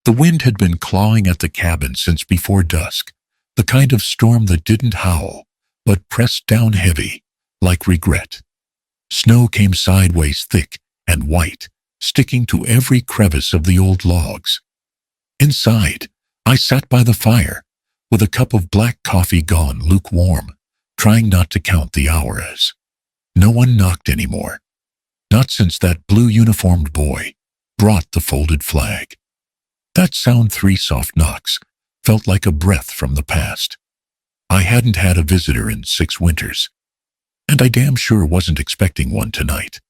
The wind had been clawing at the cabin since before dusk, the kind of storm that didn't howl, but pressed down heavy, like regret. Snow came sideways thick and white, sticking to every crevice of the old logs. Inside, I sat by the fire, with a cup of black coffee gone lukewarm, trying not to count the hours. No one knocked anymore. Not since that blue-uniformed boy brought the folded flag. That sound, 3 soft knocks, felt like a breath from the past. I hadn't had a visitor in 6 winters, and I damn sure wasn't expecting one tonight.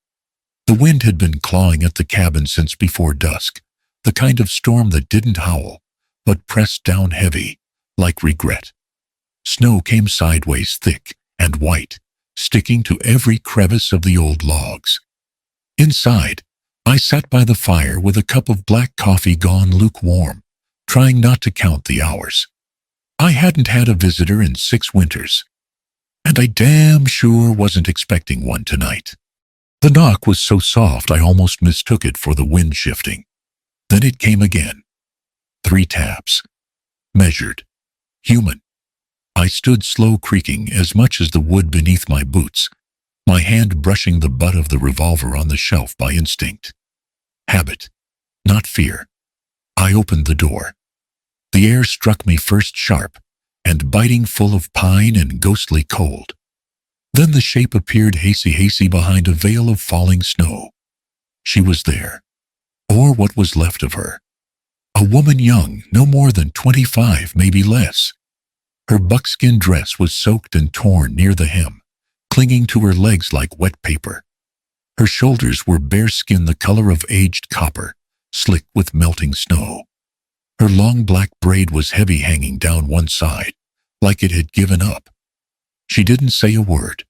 The wind had been clawing at the cabin since before dusk, the kind of storm that didn't howl, but pressed down heavy, like regret. Snow came sideways thick and white, sticking to every crevice of the old logs. Inside, I sat by the fire with a cup of black coffee gone lukewarm, trying not to count the hours. I hadn't had a visitor in 6 winters, and I damn sure wasn't expecting one tonight. The knock was so soft I almost mistook it for the wind shifting. Then it came again. 3 taps. Measured. Human. I stood slow, creaking as much as the wood beneath my boots, my hand brushing the butt of the revolver on the shelf by instinct. Habit, not fear. I opened the door. The air struck me first sharp and biting, full of pine and ghostly cold. Then the shape appeared hazy behind a veil of falling snow. She was there, or what was left of her. A woman young, no more than 25, maybe less. Her buckskin dress was soaked and torn near the hem, clinging to her legs like wet paper. Her shoulders were bare skin the color of aged copper, slick with melting snow. Her long black braid was heavy, hanging down one side, like it had given up. She didn't say a word,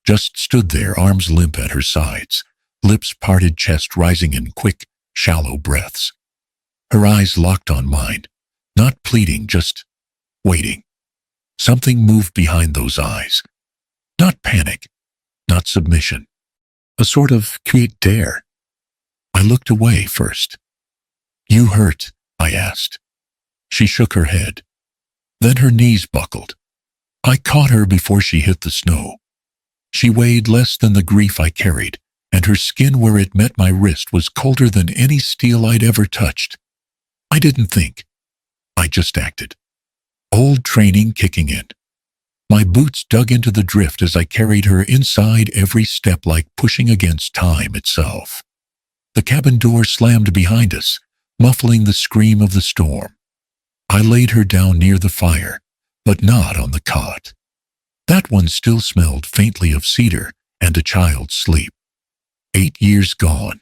just stood there, arms limp at her sides, lips parted, chest rising in quick, shallow breaths. Her eyes locked on mine, not pleading, just waiting. Something moved behind those eyes. Not panic, not submission. A sort of quiet dare. I looked away first. "You hurt?" I asked. She shook her head. Then her knees buckled. I caught her before she hit the snow. She weighed less than the grief I carried, and her skin where it met my wrist was colder than any steel I'd ever touched. I didn't think. I just acted. Old training kicking in. My boots dug into the drift as I carried her inside, every step like pushing against time itself. The cabin door slammed behind us, muffling the scream of the storm. I laid her down near the fire, but not on the cot. That one still smelled faintly of cedar and a child's sleep. 8 years gone,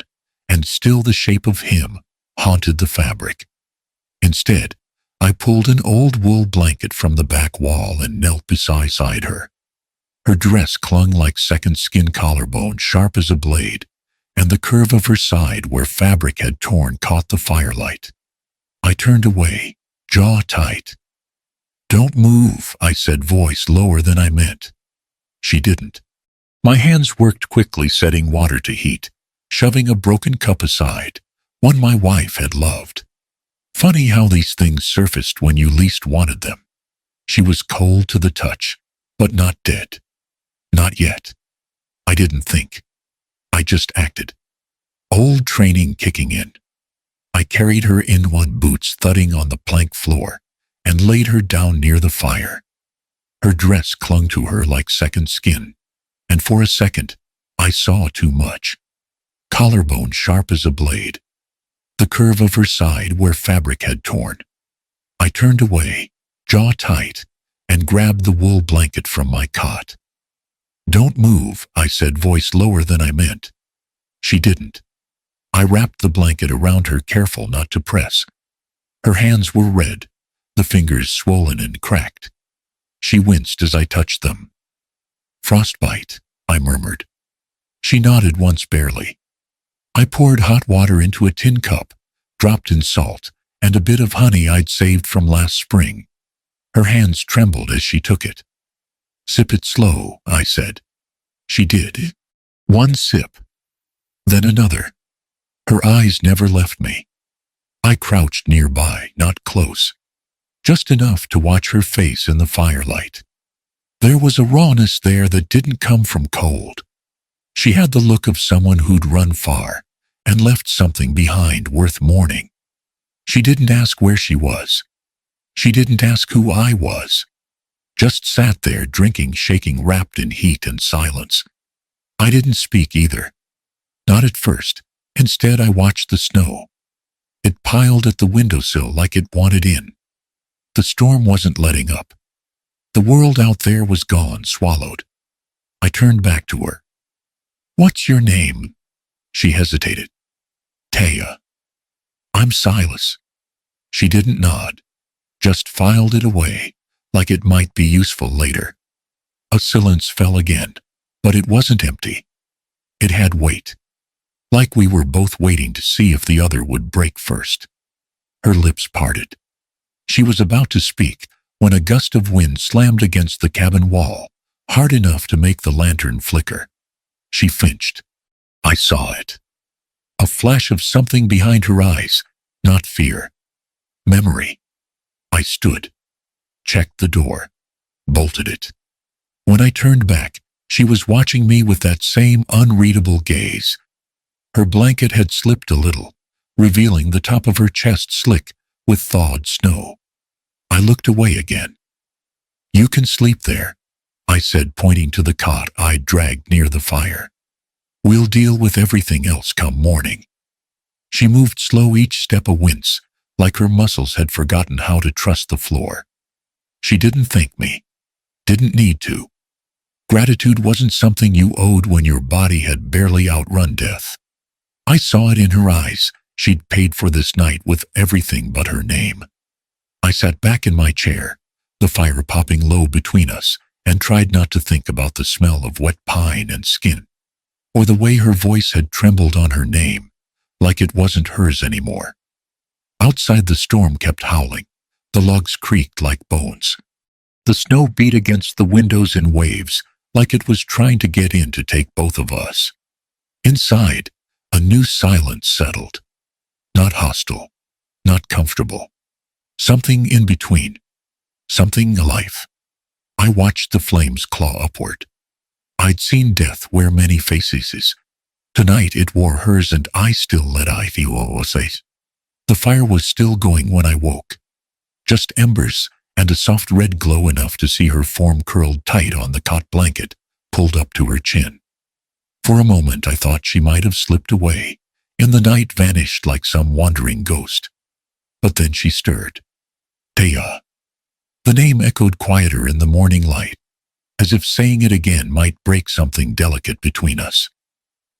and still the shape of him haunted the fabric. Instead, I pulled an old wool blanket from the back wall and knelt beside her. Her dress clung like second skin collarbone, sharp as a blade, and the curve of her side where fabric had torn caught the firelight. I turned away, jaw tight. "Don't move," I said, voice lower than I meant. She didn't. My hands worked quickly, setting water to heat, shoving a broken cup aside, one my wife had loved. Funny how these things surfaced when you least wanted them. She was cold to the touch, but not dead. Not yet. I didn't think. I just acted. Old training kicking in. I carried her in, one boots thudding on the plank floor, and laid her down near the fire. Her dress clung to her like second skin, and for a second, I saw too much. Collarbone sharp as a blade. The curve of her side where fabric had torn. I turned away, jaw tight, and grabbed the wool blanket from my cot. "Don't move," I said, voice lower than I meant. She didn't. I wrapped the blanket around her, careful not to press. Her hands were red, the fingers swollen and cracked. She winced as I touched them. "Frostbite," I murmured. She nodded once, barely. I poured hot water into a tin cup, dropped in salt, and a bit of honey I'd saved from last spring. Her hands trembled as she took it. "Sip it slow," I said. She did. One sip, then another. Her eyes never left me. I crouched nearby, not close, just enough to watch her face in the firelight. There was a rawness there that didn't come from cold. She had the look of someone who'd run far and left something behind worth mourning. She didn't ask where she was. She didn't ask who I was. Just sat there drinking, shaking, wrapped in heat and silence. I didn't speak either. Not at first. Instead, I watched the snow. It piled at the windowsill like it wanted in. The storm wasn't letting up. The world out there was gone, swallowed. I turned back to her. "What's your name?" She hesitated. "Taya." "I'm Silas." She didn't nod, just filed it away, like it might be useful later. A silence fell again, but it wasn't empty. It had weight, like we were both waiting to see if the other would break first. Her lips parted. She was about to speak when a gust of wind slammed against the cabin wall, hard enough to make the lantern flicker. She flinched. I saw it. A flash of something behind her eyes, not fear. Memory. I stood, checked the door, bolted it. When I turned back, she was watching me with that same unreadable gaze. Her blanket had slipped a little, revealing the top of her chest slick with thawed snow. I looked away again. "You can sleep there," I said, pointing to the cot I'd dragged near the fire. "We'll deal with everything else come morning." She moved slow, each step a wince, like her muscles had forgotten how to trust the floor. She didn't thank me. Didn't need to. Gratitude wasn't something you owed when your body had barely outrun death. I saw it in her eyes. She'd paid for this night with everything but her name. I sat back in my chair, the fire popping low between us, and tried not to think about the smell of wet pine and skin, or the way her voice had trembled on her name, like it wasn't hers anymore. Outside, the storm kept howling. The logs creaked like bones. The snow beat against the windows in waves, like it was trying to get in to take both of us. Inside, a new silence settled. Not hostile, not comfortable. Something in between. Something alive. I watched the flames claw upward. I'd seen death wear many faces. Tonight it wore hers, and I still let I feel safe. The fire was still going when I woke. Just embers and a soft red glow, enough to see her form curled tight on the cot blanket, pulled up to her chin. For a moment I thought she might have slipped away, in the night, vanished like some wandering ghost. But then she stirred. Taya. The name echoed quieter in the morning light, as if saying it again might break something delicate between us.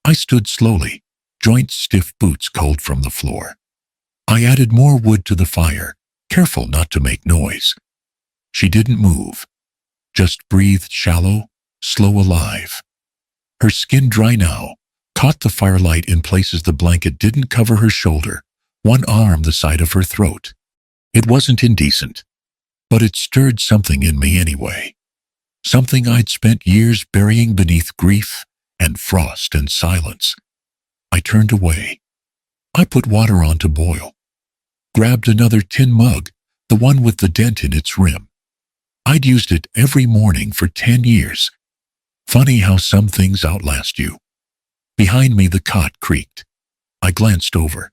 I stood slowly, joints stiff, boots cold from the floor. I added more wood to the fire, careful not to make noise. She didn't move, just breathed shallow, slow, alive. Her skin, dry now, caught the firelight in places the blanket didn't cover. Her shoulder, one arm the side of her throat. It wasn't indecent, but it stirred something in me anyway. Something I'd spent years burying beneath grief and frost and silence. I turned away. I put water on to boil. Grabbed another tin mug, the one with the dent in its rim. I'd used it every morning for 10 years. Funny how some things outlast you. Behind me the cot creaked. I glanced over.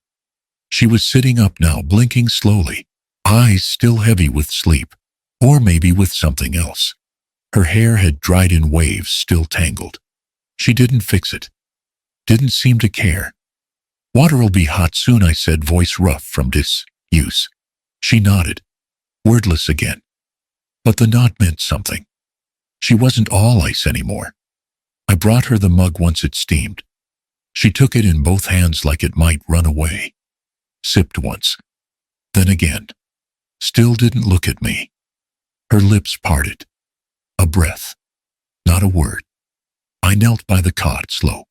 She was sitting up now, blinking slowly, eyes still heavy with sleep, or maybe with something else. Her hair had dried in waves, still tangled. She didn't fix it. Didn't seem to care. "Water'll be hot soon," I said, voice rough from disuse. She nodded, wordless again. But the nod meant something. She wasn't all ice anymore. I brought her the mug once it steamed. She took it in both hands like it might run away. Sipped once. Then again. Still didn't look at me. Her lips parted. A breath. Not a word. I knelt by the cot, slow.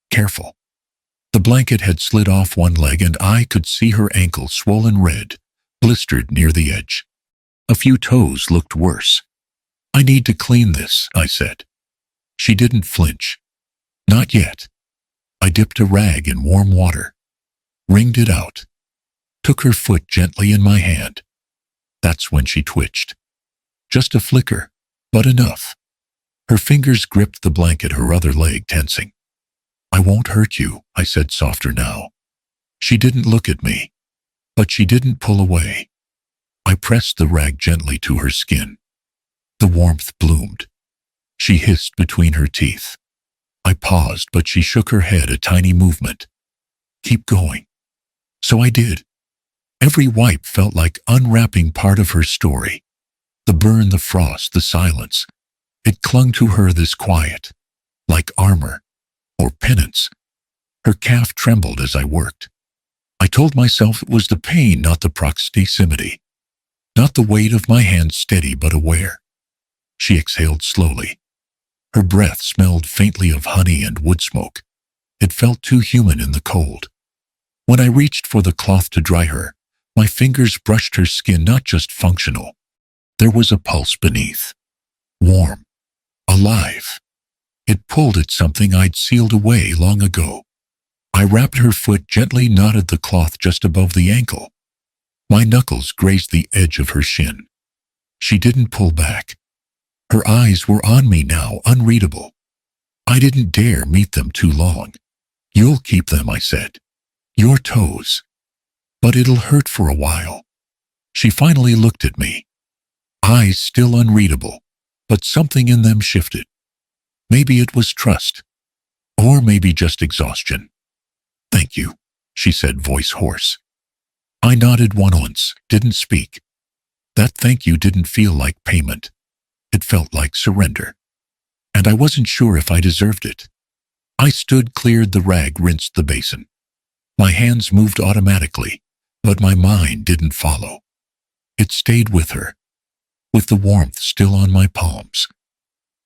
Careful. The blanket had slid off one leg, and I could see her ankle, swollen red, blistered near the edge. A few toes looked worse. "I need to clean this," I said. She didn't flinch. Not yet. I dipped a rag in warm water, wringed it out, took her foot gently in my hand. That's when she twitched. Just a flicker, but enough. Her fingers gripped the blanket, her other leg tensing. I won't hurt you, I said softer now. She didn't look at me, but she didn't pull away. I pressed the rag gently to her skin. The warmth bloomed. She hissed between her teeth. I paused, but she shook her head, a tiny movement. Keep going. So I did. Every wipe felt like unwrapping part of her story. The burn, the frost, the silence. It clung to her, this quiet, like armor or penance. Her calf trembled as I worked. I told myself it was the pain, not the proximity, not the weight of my hands, steady but aware. She exhaled slowly. Her breath smelled faintly of honey and wood smoke. It felt too human in the cold. When I reached for the cloth to dry her, my fingers brushed her skin, not just functional. There was a pulse beneath. Warm. Alive. It pulled at something I'd sealed away long ago. I wrapped her foot gently, knotted the cloth just above the ankle. My knuckles grazed the edge of her shin. She didn't pull back. Her eyes were on me now, unreadable. I didn't dare meet them too long. You'll keep them, I said. Your toes. But it'll hurt for a while. She finally looked at me. Eyes still unreadable, but something in them shifted. Maybe it was trust. Or maybe just exhaustion. Thank you, she said, voice hoarse. I nodded once, didn't speak. That thank you didn't feel like payment. It felt like surrender. And I wasn't sure if I deserved it. I stood, cleared the rag, rinsed the basin. My hands moved automatically, but my mind didn't follow. It stayed with her, with the warmth still on my palms,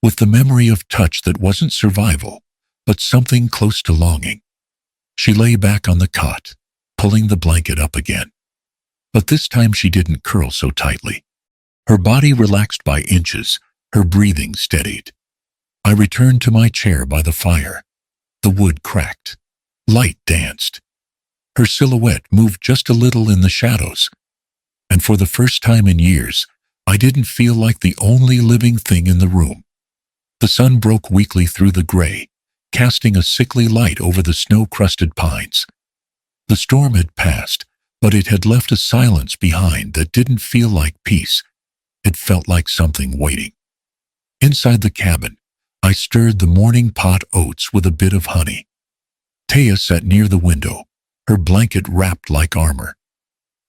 with the memory of touch that wasn't survival, but something close to longing. She lay back on the cot, pulling the blanket up again. But this time she didn't curl so tightly. Her body relaxed by inches, her breathing steadied. I returned to my chair by the fire. The wood cracked. Light danced. Her silhouette moved just a little in the shadows. And for the first time in years, I didn't feel like the only living thing in the room. The sun broke weakly through the gray, casting a sickly light over the snow-crusted pines. The storm had passed, but it had left a silence behind that didn't feel like peace. It felt like something waiting. Inside the cabin, I stirred the morning pot oats with a bit of honey. Taya sat near the window, her blanket wrapped like armor.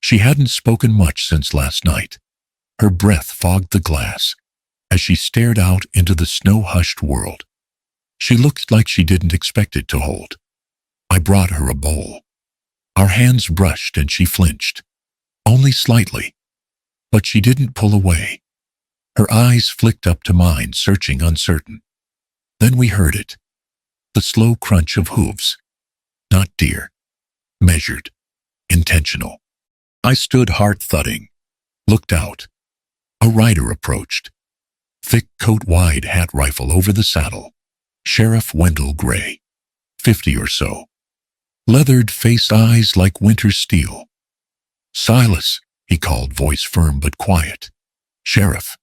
She hadn't spoken much since last night. Her breath fogged the glass as she stared out into the snow-hushed world. She looked like she didn't expect it to hold. I brought her a bowl. Our hands brushed and she flinched. Only slightly. But she didn't pull away. Her eyes flicked up to mine, searching, uncertain. Then we heard it. The slow crunch of hooves. Not deer. Measured. Intentional. I stood, heart thudding. Looked out. A rider approached. Thick coat, wide hat, rifle over the saddle. Sheriff Wendell Gray. 50 or so. Leathered face, eyes like winter steel. Silas, he called, voice firm but quiet. Sheriff.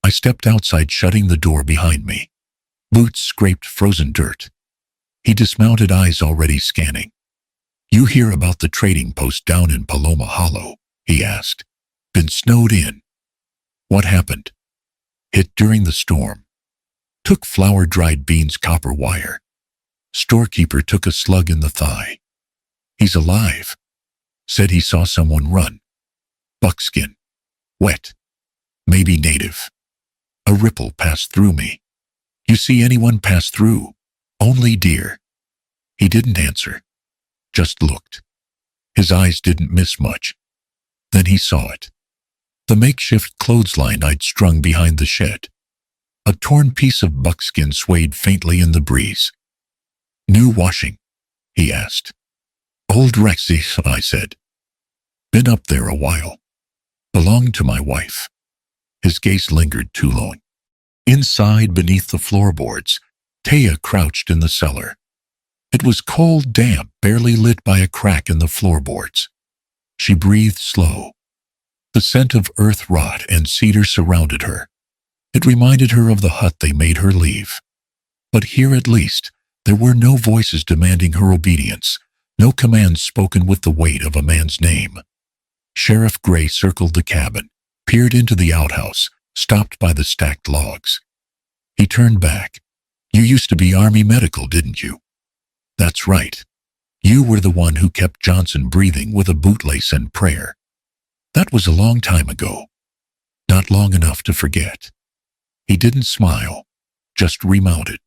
I stepped outside, shutting the door behind me. Boots scraped frozen dirt. He dismounted, eyes already scanning. You hear about the trading post down in Paloma Hollow? He asked. Been snowed in. What happened? Hit during the storm. Took flour, dried beans, copper wire. Storekeeper took a slug in the thigh. He's alive. Said he saw someone run. Buckskin. Wet. Maybe native. A ripple passed through me. You see anyone pass through? Only deer. He didn't answer. Just looked. His eyes didn't miss much. Then he saw it. The makeshift clothesline I'd strung behind the shed. A torn piece of buckskin swayed faintly in the breeze. New washing? He asked. Old Rexie, I said. Been up there a while. Belonged to my wife. His gaze lingered too long. Inside, beneath the floorboards, Taya crouched in the cellar. It was cold, damp, barely lit by a crack in the floorboards. She breathed slow. The scent of earth rot and cedar surrounded her. It reminded her of the hut they made her leave. But here at least, there were no voices demanding her obedience, no commands spoken with the weight of a man's name. Sheriff Gray circled the cabin, peered into the outhouse, stopped by the stacked logs. He turned back. "You used to be Army medical, didn't you?" "That's right. You were the one who kept Johnson breathing with a bootlace and prayer. That was a long time ago. Not long enough to forget." He didn't smile, just remounted,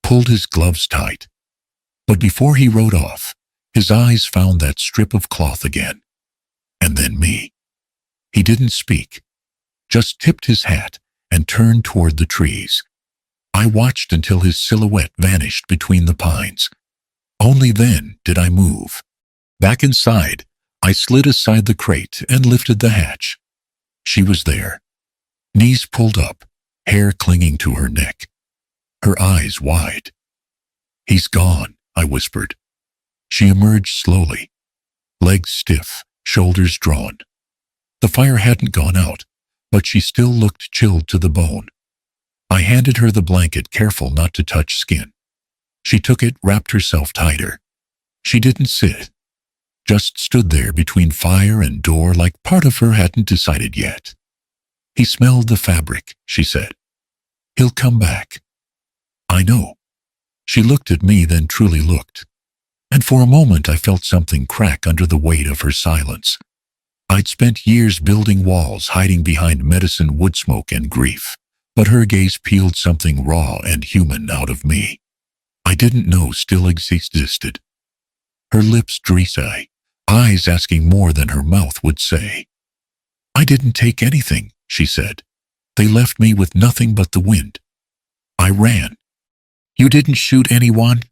pulled his gloves tight. But before he rode off, his eyes found that strip of cloth again. And then me. He didn't speak, just tipped his hat and turned toward the trees. I watched until his silhouette vanished between the pines. Only then did I move. Back inside, I slid aside the crate and lifted the hatch. She was there, knees pulled up, hair clinging to her neck, her eyes wide. "He's gone," I whispered. She emerged slowly, legs stiff, shoulders drawn. The fire hadn't gone out, but she still looked chilled to the bone. I handed her the blanket, careful not to touch skin. She took it, wrapped herself tighter. She didn't sit, just stood there between fire and door like part of her hadn't decided yet. "He smelled the fabric," she said. "He'll come back." "I know." She looked at me, then truly looked. And for a moment I felt something crack under the weight of her silence. I'd spent years building walls, hiding behind medicine, wood smoke, and grief. But her gaze peeled something raw and human out of me. I didn't know still existed. Her lips dry, eyes asking more than her mouth would say. "I didn't take anything," she said. "They left me with nothing but the wind. I ran." "You didn't shoot anyone?"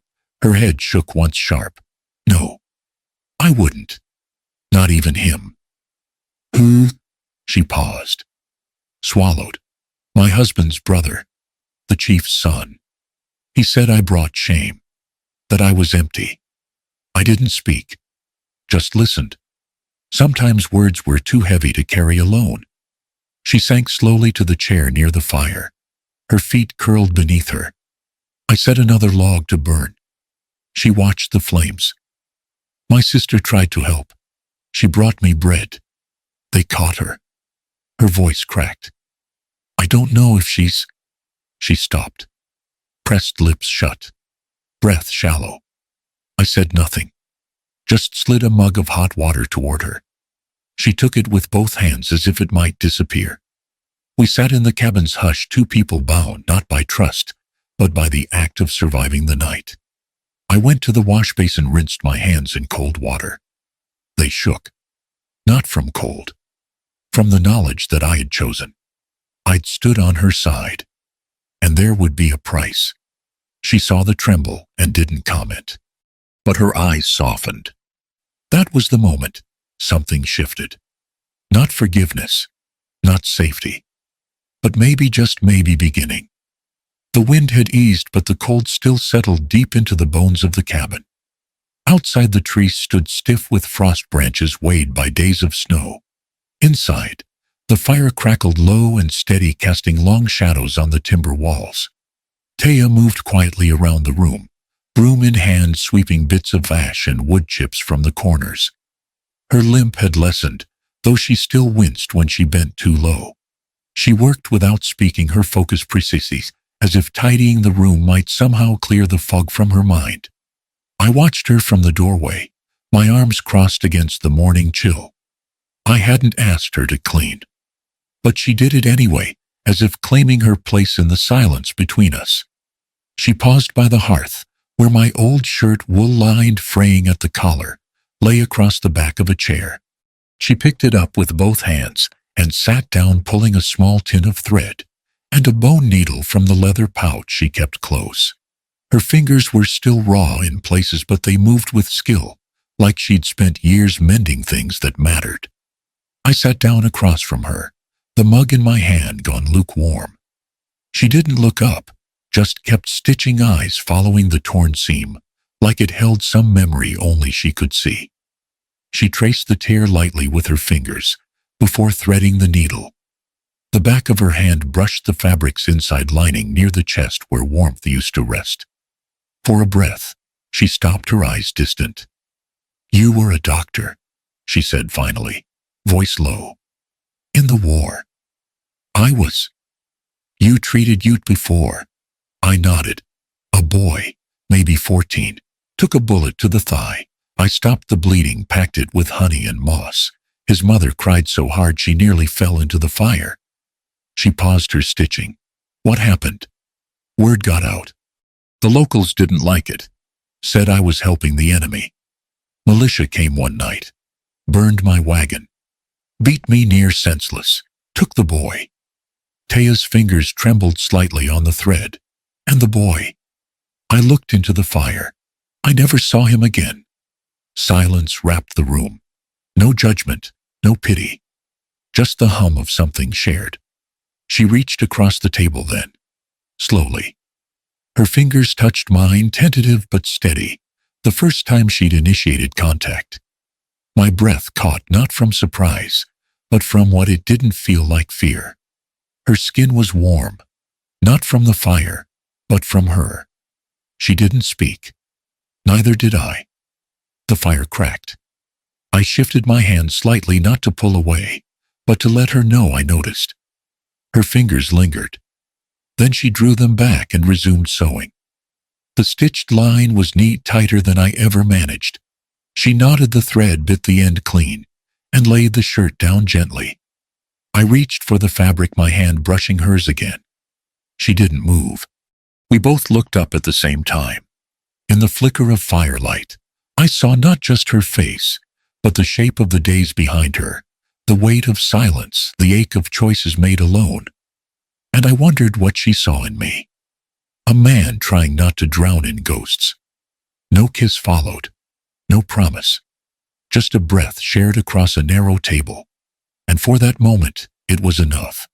Her head shook once sharp. "No, I wouldn't. Not even him." "Who?" She paused, swallowed. "My husband's brother, the chief's son. He said I brought shame, that I was empty." I didn't speak, just listened. Sometimes words were too heavy to carry alone. She sank slowly to the chair near the fire, her feet curled beneath her. I set another log to burn. She watched the flames. "My sister tried to help. She brought me bread. They caught her." Her voice cracked. "I don't know if she's—" She stopped, pressed lips shut, breath shallow. I said nothing, just slid a mug of hot water toward her. She took it with both hands as if it might disappear. We sat in the cabin's hush, two people bound not by trust, but by the act of surviving the night. I went to the wash basin, rinsed my hands in cold water. They shook, not from cold, from the knowledge that I had chosen. I'd stood on her side, and there would be a price. She saw the tremble and didn't comment, but her eyes softened. That was the moment something shifted. Not forgiveness, not safety, but maybe, just maybe, beginning. The wind had eased, but the cold still settled deep into the bones of the cabin. Outside, the trees stood stiff with frost branches weighed by days of snow. Inside, the fire crackled low and steady, casting long shadows on the timber walls. Taya moved quietly around the room, broom in hand, sweeping bits of ash and wood chips from the corners. Her limp had lessened, though she still winced when she bent too low. She worked without speaking, her focus precise, as if tidying the room might somehow clear the fog from her mind. I watched her from the doorway, my arms crossed against the morning chill. I hadn't asked her to clean, but she did it anyway, as if claiming her place in the silence between us. She paused by the hearth, where my old shirt, wool-lined, fraying at the collar, lay across the back of a chair. She picked it up with both hands and sat down, pulling a small tin of thread and a bone needle from the leather pouch she kept close. Her fingers were still raw in places, but they moved with skill, like she'd spent years mending things that mattered. I sat down across from her, the mug in my hand gone lukewarm. She didn't look up, just kept stitching, eyes following the torn seam, like it held some memory only she could see. She traced the tear lightly with her fingers before threading the needle. The back of her hand brushed the fabric's inside lining near the chest where warmth used to rest. For a breath, she stopped, her eyes distant. "You were a doctor," she said finally, voice low. "In the war." "I was." "You treated youth before." I nodded. "A boy, maybe 14, took a bullet to the thigh. I stopped the bleeding, packed it with honey and moss. His mother cried so hard she nearly fell into the fire." She paused her stitching. "What happened?" "Word got out. The locals didn't like it. Said I was helping the enemy. Militia came one night. Burned my wagon. Beat me near senseless. Took the boy." Taya's fingers trembled slightly on the thread. "And the boy?" "I looked into the fire. I never saw him again." Silence wrapped the room. No judgment, no pity. Just the hum of something shared. She reached across the table then. Slowly. Her fingers touched mine, tentative but steady, the first time she'd initiated contact. My breath caught not from surprise, but from what it didn't feel like fear. Her skin was warm, not from the fire, but from her. She didn't speak. Neither did I. The fire cracked. I shifted my hand slightly, not to pull away, but to let her know I noticed. Her fingers lingered. Then she drew them back and resumed sewing. The stitched line was neat, tighter than I ever managed. She knotted the thread, bit the end clean, and laid the shirt down gently. I reached for the fabric, my hand brushing hers again. She didn't move. We both looked up at the same time. In the flicker of firelight, I saw not just her face, but the shape of the days behind her, the weight of silence, the ache of choices made alone. And I wondered what she saw in me. A man trying not to drown in ghosts. No kiss followed. No promise. Just a breath shared across a narrow table. And for that moment, it was enough.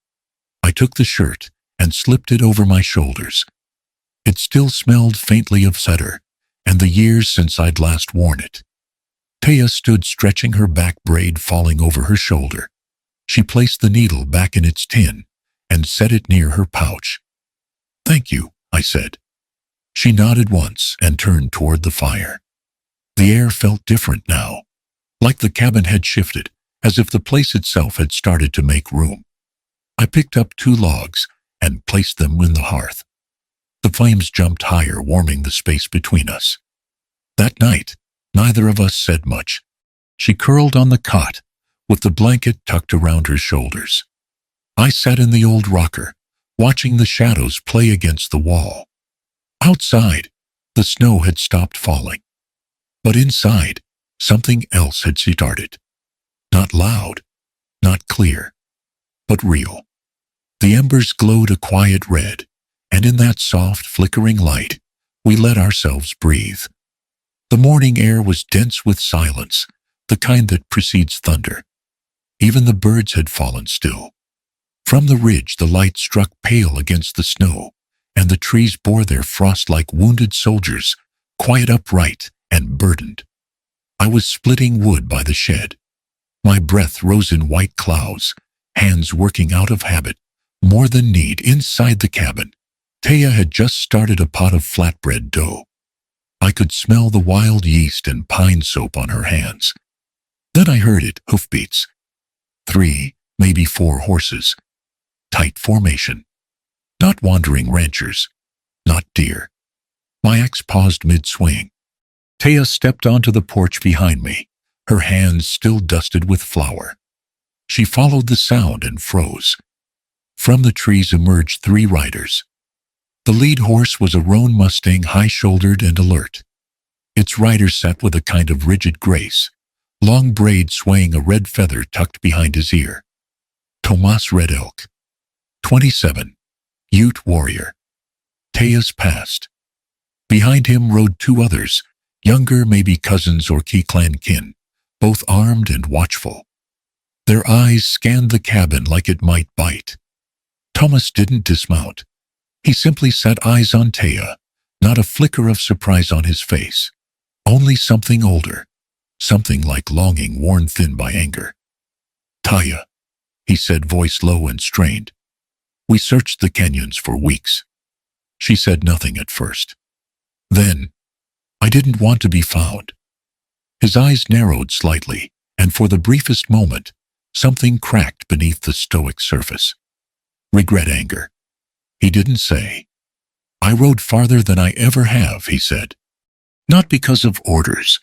I took the shirt and slipped it over my shoulders. It still smelled faintly of cedar, and the years since I'd last worn it. Taya stood stretching, her back braid falling over her shoulder. She placed the needle back in its tin and set it near her pouch. "Thank you," I said. She nodded once and turned toward the fire. The air felt different now, like the cabin had shifted, as if the place itself had started to make room. I picked up 2 logs and placed them in the hearth. The flames jumped higher, warming the space between us. That night, neither of us said much. She curled on the cot, with the blanket tucked around her shoulders. I sat in the old rocker, watching the shadows play against the wall. Outside, the snow had stopped falling. But inside, something else had started. Not loud, not clear, but real. The embers glowed a quiet red, and in that soft, flickering light, we let ourselves breathe. The morning air was dense with silence, the kind that precedes thunder. Even the birds had fallen still. From the ridge, the light struck pale against the snow, and the trees bore their frost like wounded soldiers, quiet, upright, and burdened. I was splitting wood by the shed. My breath rose in white clouds, hands working out of habit, more than need. Inside the cabin, Taya had just started a pot of flatbread dough. I could smell the wild yeast and pine soap on her hands. Then I heard it, hoofbeats. 3, maybe 4 horses. Tight formation. Not wandering ranchers. Not deer. My axe paused mid-swing. Taya stepped onto the porch behind me, her hands still dusted with flour. She followed the sound and froze. From the trees emerged 3 riders. The lead horse was a roan mustang, high-shouldered and alert. Its rider sat with a kind of rigid grace, long braid swaying, a red feather tucked behind his ear. Tomas Red Elk, 27, Ute warrior. Taya's passed. Behind him rode 2 others, younger, maybe cousins or Key clan kin, both armed and watchful. Their eyes scanned the cabin like it might bite. Thomas didn't dismount. He simply sat, eyes on Taya, not a flicker of surprise on his face, only something older, something like longing worn thin by anger. "Taya," he said, voice low and strained. "We searched the canyons for weeks." She said nothing at first. Then, "I didn't want to be found." His eyes narrowed slightly, and for the briefest moment, something cracked beneath the stoic surface. "Regret, anger." He didn't say. "I rode farther than I ever have," he said. "Not because of orders.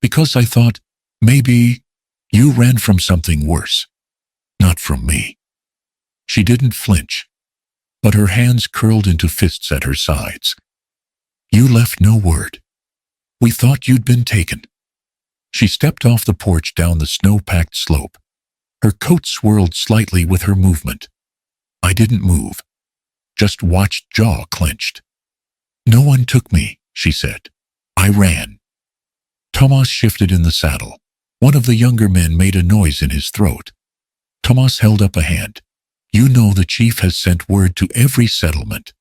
Because I thought, maybe you ran from something worse. Not from me." She didn't flinch, but her hands curled into fists at her sides. "You left no word. We thought you'd been taken." She stepped off the porch down the snow-packed slope. Her coat swirled slightly with her movement. I didn't move, just watched, jaw clenched. "No one took me," she said. "I ran." Tomas shifted in the saddle. One of the younger men made a noise in his throat. Tomas held up a hand. "You know the chief has sent word to every settlement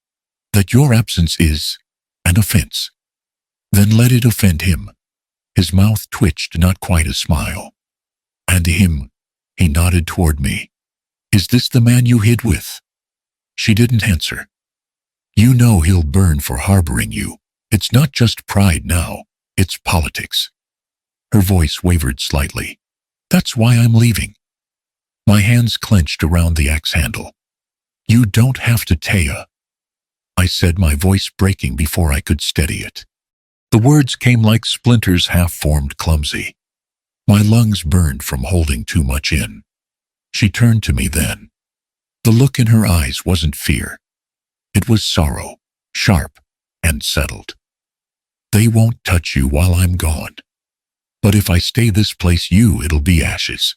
that your absence is an offense. Then let it offend him." His mouth twitched, not quite a smile. "And him," he nodded toward me. "Is this the man you hid with?" She didn't answer. "You know he'll burn for harboring you. It's not just pride now, it's politics." Her voice wavered slightly. "That's why I'm leaving." My hands clenched around the axe handle. "You don't have to, Taya," I said, my voice breaking before I could steady it. The words came like splinters, half-formed, clumsy. My lungs burned from holding too much in. She turned to me then. The look in her eyes wasn't fear. It was sorrow, sharp and settled. "They won't touch you while I'm gone. But if I stay this place, it'll be ashes."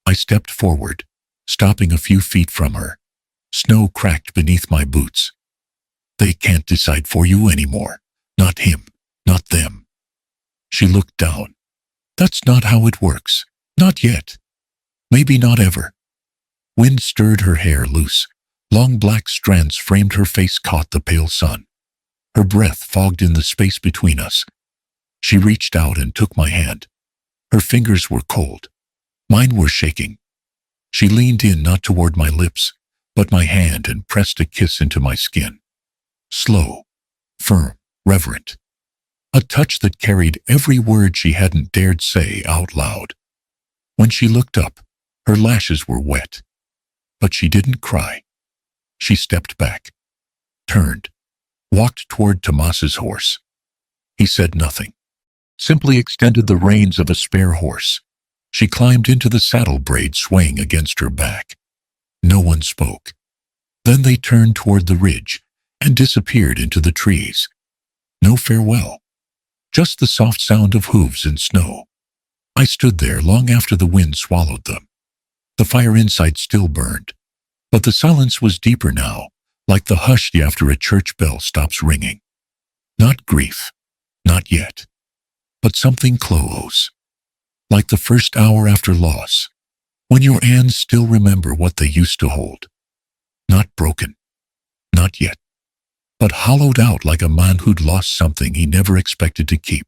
I stepped forward, stopping a few feet from her. Snow cracked beneath my boots. "They can't decide for you anymore. Not him. Not them." She looked down. "That's not how it works. Not yet. Maybe not ever." Wind stirred her hair loose. Long black strands framed her face, caught the pale sun. Her breath fogged in the space between us. She reached out and took my hand. Her fingers were cold. Mine were shaking. She leaned in, not toward my lips, but my hand, and pressed a kiss into my skin. Slow, firm, reverent. A touch that carried every word she hadn't dared say out loud. When she looked up, her lashes were wet. But she didn't cry. She stepped back, turned, walked toward Tomas's horse. He said nothing, simply extended the reins of a spare horse. She climbed into the saddle, braid swaying against her back. No one spoke. Then they turned toward the ridge and disappeared into the trees. No farewell. Just the soft sound of hooves in snow. I stood there long after the wind swallowed them. The fire inside still burned, but the silence was deeper now, like the hush after a church bell stops ringing. Not grief, not yet, but something close, like the first hour after loss, when your hands still remember what they used to hold. Not broken, not yet, but hollowed out, like a man who'd lost something he never expected to keep.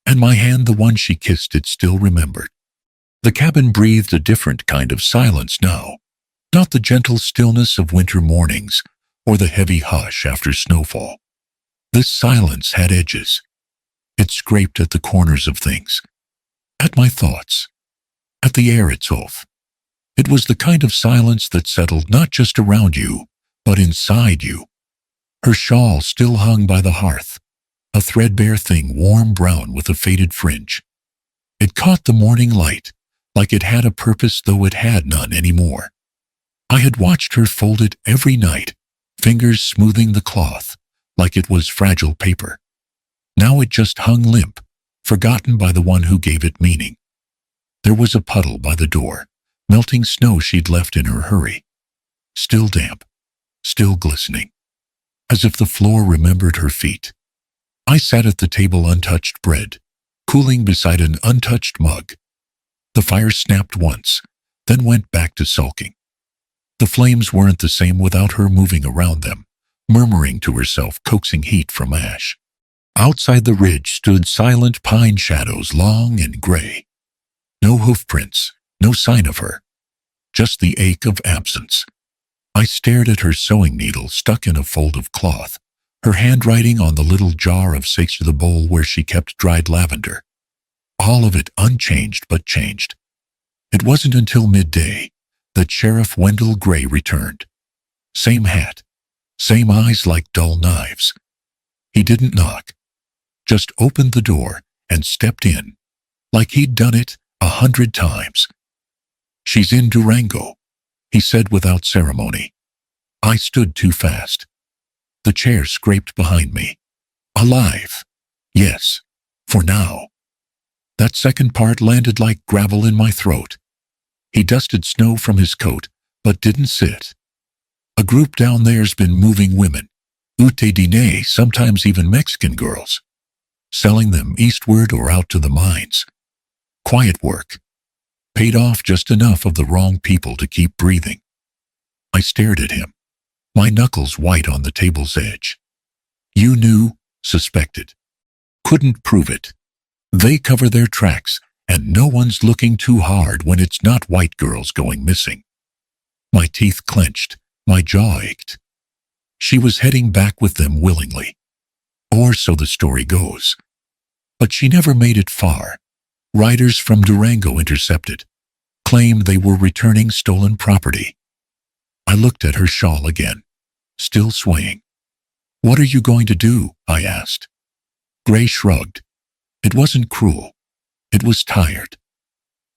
And my hand, the one she kissed, it still remembered. The cabin breathed a different kind of silence now, not the gentle stillness of winter mornings or the heavy hush after snowfall. This silence had edges. It scraped at the corners of things, at my thoughts, at the air itself. It was the kind of silence that settled not just around you, but inside you. Her shawl still hung by the hearth, a threadbare thing, warm brown with a faded fringe. It caught the morning light, like it had a purpose, though it had none anymore. I had watched her fold it every night, fingers smoothing the cloth, like it was fragile paper. Now it just hung limp, forgotten by the one who gave it meaning. There was a puddle by the door, melting snow she'd left in her hurry. Still damp, still glistening, as if the floor remembered her feet. I sat at the table, untouched bread, cooling beside an untouched mug. The fire snapped once, then went back to sulking. The flames weren't the same without her moving around them, murmuring to herself, coaxing heat from ash. Outside the ridge stood silent pine shadows, long and gray. No hoofprints, no sign of her, just the ache of absence. I stared at her sewing needle stuck in a fold of cloth, her handwriting on the little jar of sage, the bowl where she kept dried lavender. All of it unchanged but changed. It wasn't until midday that Sheriff Wendell Gray returned. Same hat, same eyes like dull knives. He didn't knock, just opened the door and stepped in, like he'd done it 100 times. "She's in Durango," he said without ceremony. I stood too fast. The chair scraped behind me. Alive. Yes, for now. That second part landed like gravel in my throat. He dusted snow from his coat, but didn't sit. "A group down there's been moving women, ute dine, sometimes even Mexican girls, selling them eastward or out to the mines. Quiet work. Paid off just enough of the wrong people to keep breathing." I stared at him, my knuckles white on the table's edge. "You knew, suspected. Couldn't prove it. They cover their tracks, and no one's looking too hard when it's not white girls going missing." My teeth clenched, my jaw ached. She was heading back with them willingly. Or so the story goes. But she never made it far. Riders from Durango intercepted, claimed they were returning stolen property. I looked at her shawl again, still swaying. "What are you going to do?" I asked. Gray shrugged. It wasn't cruel. It was tired.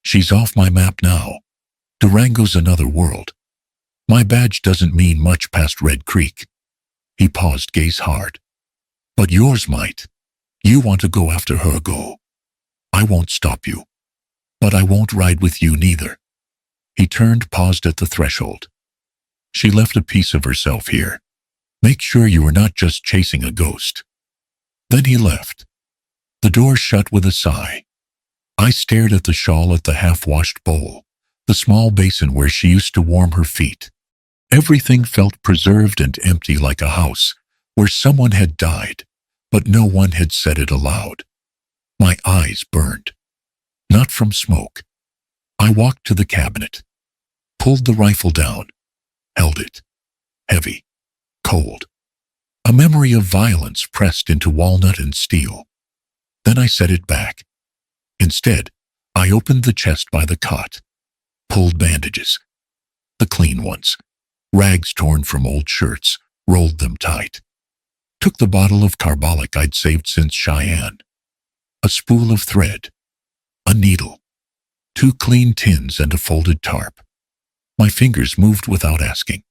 "She's off my map now. Durango's another world. My badge doesn't mean much past Red Creek." He paused, gaze hard. "But yours might. You want to go after her, go. I won't stop you. But I won't ride with you neither." He turned, paused at the threshold. "She left a piece of herself here. Make sure you are not just chasing a ghost." Then he left. The door shut with a sigh. I stared at the shawl, at the half-washed bowl, the small basin where she used to warm her feet. Everything felt preserved and empty, like a house where someone had died, but no one had said it aloud. My eyes burned. Not from smoke. I walked to the cabinet, pulled the rifle down, held it. Heavy, cold. A memory of violence pressed into walnut and steel. Then I set it back. Instead, I opened the chest by the cot, pulled bandages. The clean ones, rags torn from old shirts, rolled them tight. Took the bottle of carbolic I'd saved since Cheyenne. A spool of thread, a needle, 2 clean tins and a folded tarp. My fingers moved without asking.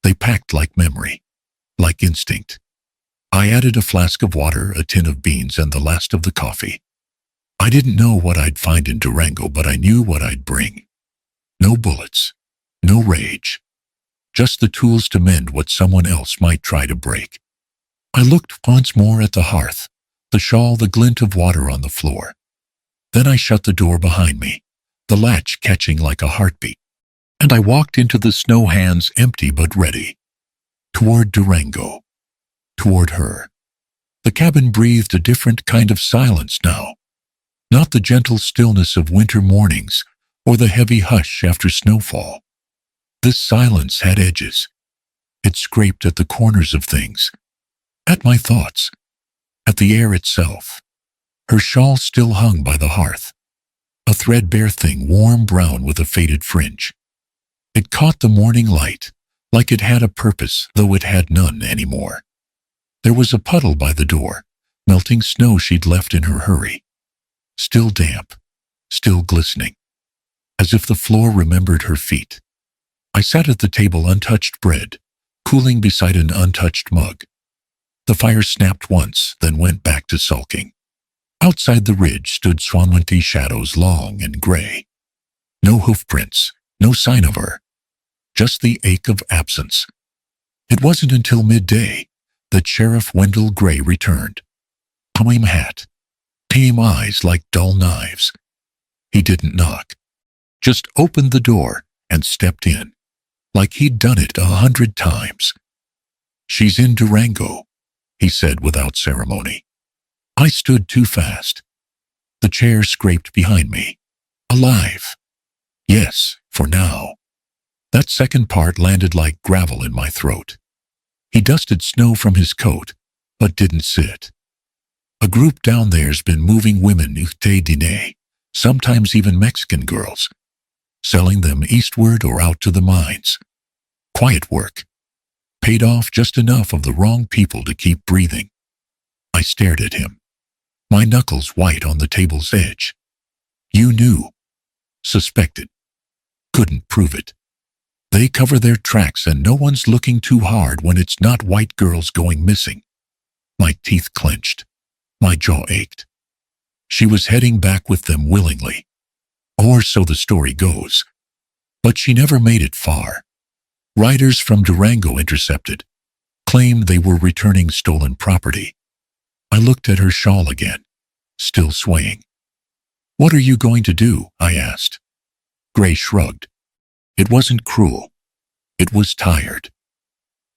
They packed like memory, like instinct. I added a flask of water, a tin of beans, and the last of the coffee. I didn't know what I'd find in Durango, but I knew what I'd bring. No bullets, no rage, just the tools to mend what someone else might try to break. I looked once more at the hearth, the shawl, the glint of water on the floor. Then I shut the door behind me, the latch catching like a heartbeat, and I walked into the snow, hands empty but ready. Toward Durango. Toward her. The cabin breathed a different kind of silence now. Not the gentle stillness of winter mornings or the heavy hush after snowfall. This silence had edges. It scraped at the corners of things, at my thoughts, at the air itself. Her shawl still hung by the hearth, a threadbare thing, warm brown with a faded fringe. It caught the morning light, like it had a purpose, though it had none anymore. There was a puddle by the door, melting snow she'd left in her hurry. Still damp, still glistening, as if the floor remembered her feet. I sat at the table, untouched bread, cooling beside an untouched mug. The fire snapped once, then went back to sulking. Outside the ridge stood swanwinty shadows, long and gray. No hoofprints, no sign of her, just the ache of absence. It wasn't until midday that Sheriff Wendell Gray returned. Same hat, same eyes like dull knives. He didn't knock, just opened the door and stepped in, like he'd done it 100 times. "She's in Durango," he said without ceremony. I stood too fast. The chair scraped behind me. Alive. Yes, for now. That second part landed like gravel in my throat. He dusted snow from his coat, but didn't sit. A group down there's been moving women Didnt, sometimes even Mexican girls, selling them eastward or out to the mines. Quiet work. Paid off just enough of the wrong people to keep breathing. I stared at him, my knuckles white on the table's edge. You knew. Suspected. Couldn't prove it. They cover their tracks and no one's looking too hard when it's not white girls going missing. My teeth clenched. My jaw ached. She was heading back with them willingly. Or so the story goes. But she never made it far. Riders from Durango intercepted, claimed they were returning stolen property. I looked at her shawl again, still swaying. What are you going to do? I asked. Gray shrugged. It wasn't cruel. It was tired.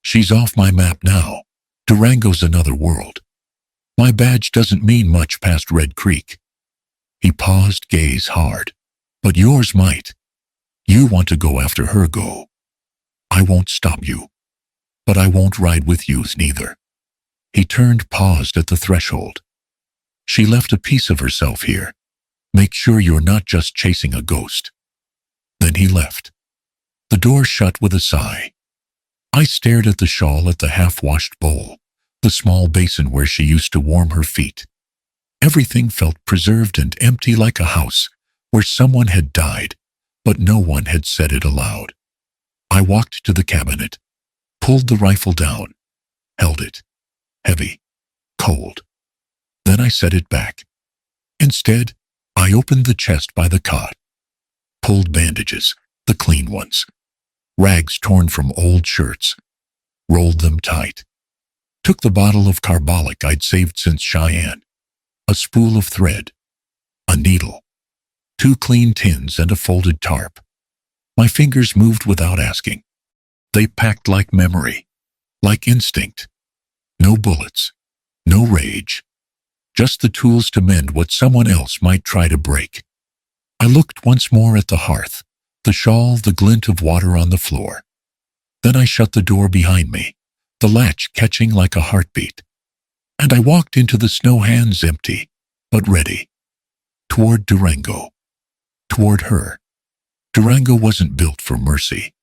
She's off my map now. Durango's another world. My badge doesn't mean much past Red Creek. He paused, gaze hard. But yours might. You want to go after her, go. I won't stop you. But I won't ride with you neither. He turned, paused at the threshold. She left a piece of herself here. Make sure you're not just chasing a ghost. Then he left. The door shut with a sigh. I stared at the shawl, at the half-washed bowl, the small basin where she used to warm her feet. Everything felt preserved and empty, like a house where someone had died, but no one had said it aloud. I walked to the cabinet, pulled the rifle down, held it, heavy, cold. Then I set it back. Instead, I opened the chest by the cot, pulled bandages, the clean ones, rags torn from old shirts, rolled them tight, took the bottle of carbolic I'd saved since Cheyenne, a spool of thread, a needle, 2 clean tins and a folded tarp. My fingers moved without asking. They packed like memory, like instinct. No bullets, no rage, just the tools to mend what someone else might try to break. I looked once more at the hearth, the shawl, the glint of water on the floor. Then I shut the door behind me, the latch catching like a heartbeat. And I walked into the snow, hands empty, but ready. Toward Durango. Toward her. Durango wasn't built for mercy.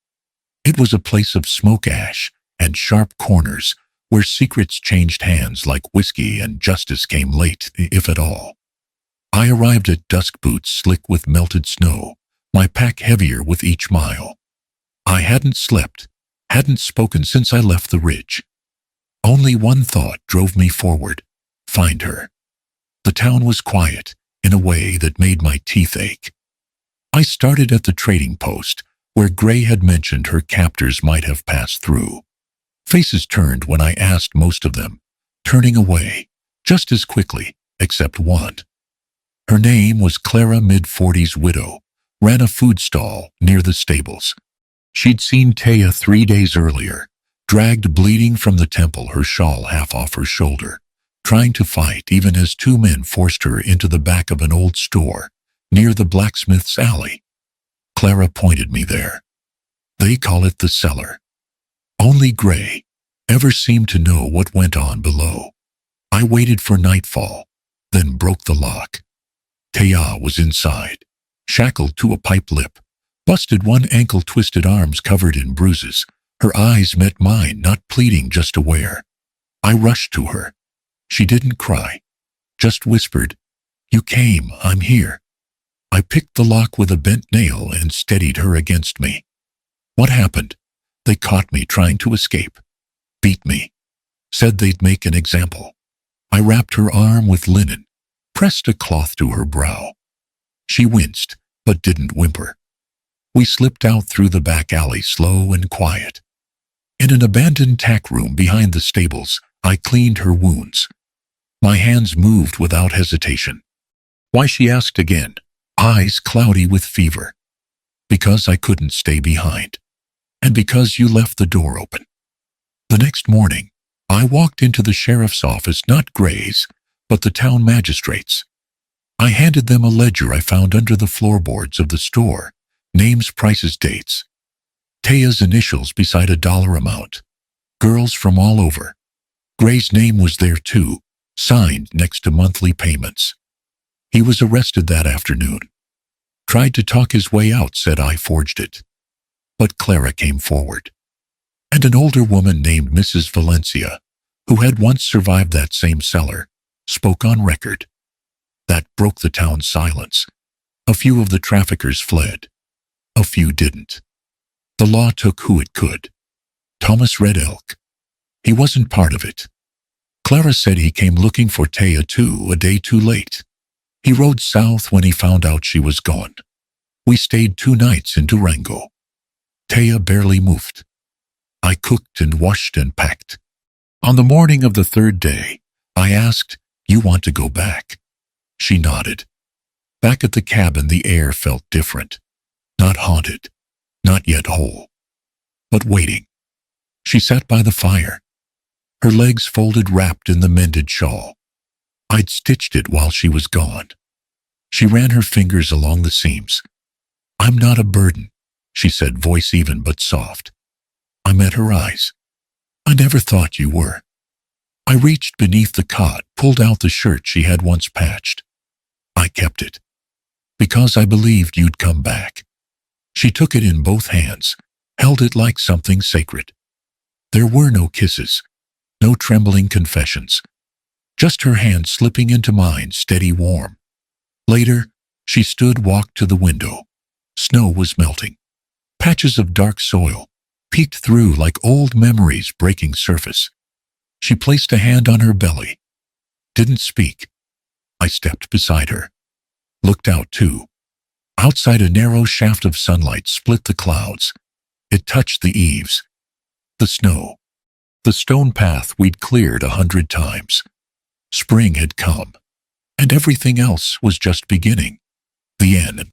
It was a place of smoke ash and sharp corners where secrets changed hands like whiskey and justice came late, if at all. I arrived at dusk, boots slick with melted snow, my pack heavier with each mile. I hadn't slept, hadn't spoken since I left the ridge. Only one thought drove me forward: find her. The town was quiet in a way that made my teeth ache. I started at the trading post, where Gray had mentioned her captors might have passed through. Faces turned when I asked, most of them turning away, just as quickly, except one. Her name was Clara, mid-40s widow, ran a food stall near the stables. She'd seen Taya 3 days earlier, dragged bleeding from the temple, her shawl half off her shoulder, trying to fight even as 2 men forced her into the back of an old store near the blacksmith's alley. Clara pointed me there. They call it the cellar. Only Gray ever seemed to know what went on below. I waited for nightfall, then broke the lock. Taya was inside, shackled to a pipe lip, busted one ankle, twisted arms covered in bruises. Her eyes met mine, not pleading, just aware. I rushed to her. She didn't cry, just whispered, "You came, I'm here." I picked the lock with a bent nail and steadied her against me. What happened? They caught me trying to escape. Beat me. Said they'd make an example. I wrapped her arm with linen, pressed a cloth to her brow. She winced, but didn't whimper. We slipped out through the back alley, slow and quiet. In an abandoned tack room behind the stables, I cleaned her wounds. My hands moved without hesitation. Why, she asked again, eyes cloudy with fever. Because I couldn't stay behind. And because you left the door open. The next morning, I walked into the sheriff's office, not Gray's, but the town magistrates. I handed them a ledger I found under the floorboards of the store, names, prices, dates. Taya's initials beside a dollar amount. Girls from all over. Gray's name was there too, signed next to monthly payments. He was arrested that afternoon. Tried to talk his way out, said I forged it. But Clara came forward. And an older woman named Mrs. Valencia, who had once survived that same cellar, spoke on record. That broke the town's silence. A few of the traffickers fled. A few didn't. The law took who it could. Thomas Red Elk. He wasn't part of it. Clara said he came looking for Taya too, a day too late. He rode south when he found out she was gone. We stayed 2 nights in Durango. Taya barely moved. I cooked and washed and packed. On the morning of the 3rd day, I asked, "You want to go back?" She nodded. Back at the cabin, the air felt different. Not haunted, not yet whole, but waiting. She sat by the fire, her legs folded, wrapped in the mended shawl. I'd stitched it while she was gone. She ran her fingers along the seams. "I'm not a burden," she said, voice even but soft. I met her eyes. "I never thought you were." I reached beneath the cot, pulled out the shirt she had once patched. I kept it, because I believed you'd come back. She took it in both hands, held it like something sacred. There were no kisses, no trembling confessions, just her hand slipping into mine, steady, warm. Later, she stood, walked to the window. Snow was melting. Patches of dark soil peeked through like old memories breaking surface. She placed a hand on her belly. Didn't speak. I stepped beside her. Looked out too. Outside, a narrow shaft of sunlight split the clouds. It touched the eaves. The snow. The stone path we'd cleared 100 times. Spring had come. And everything else was just beginning. The end.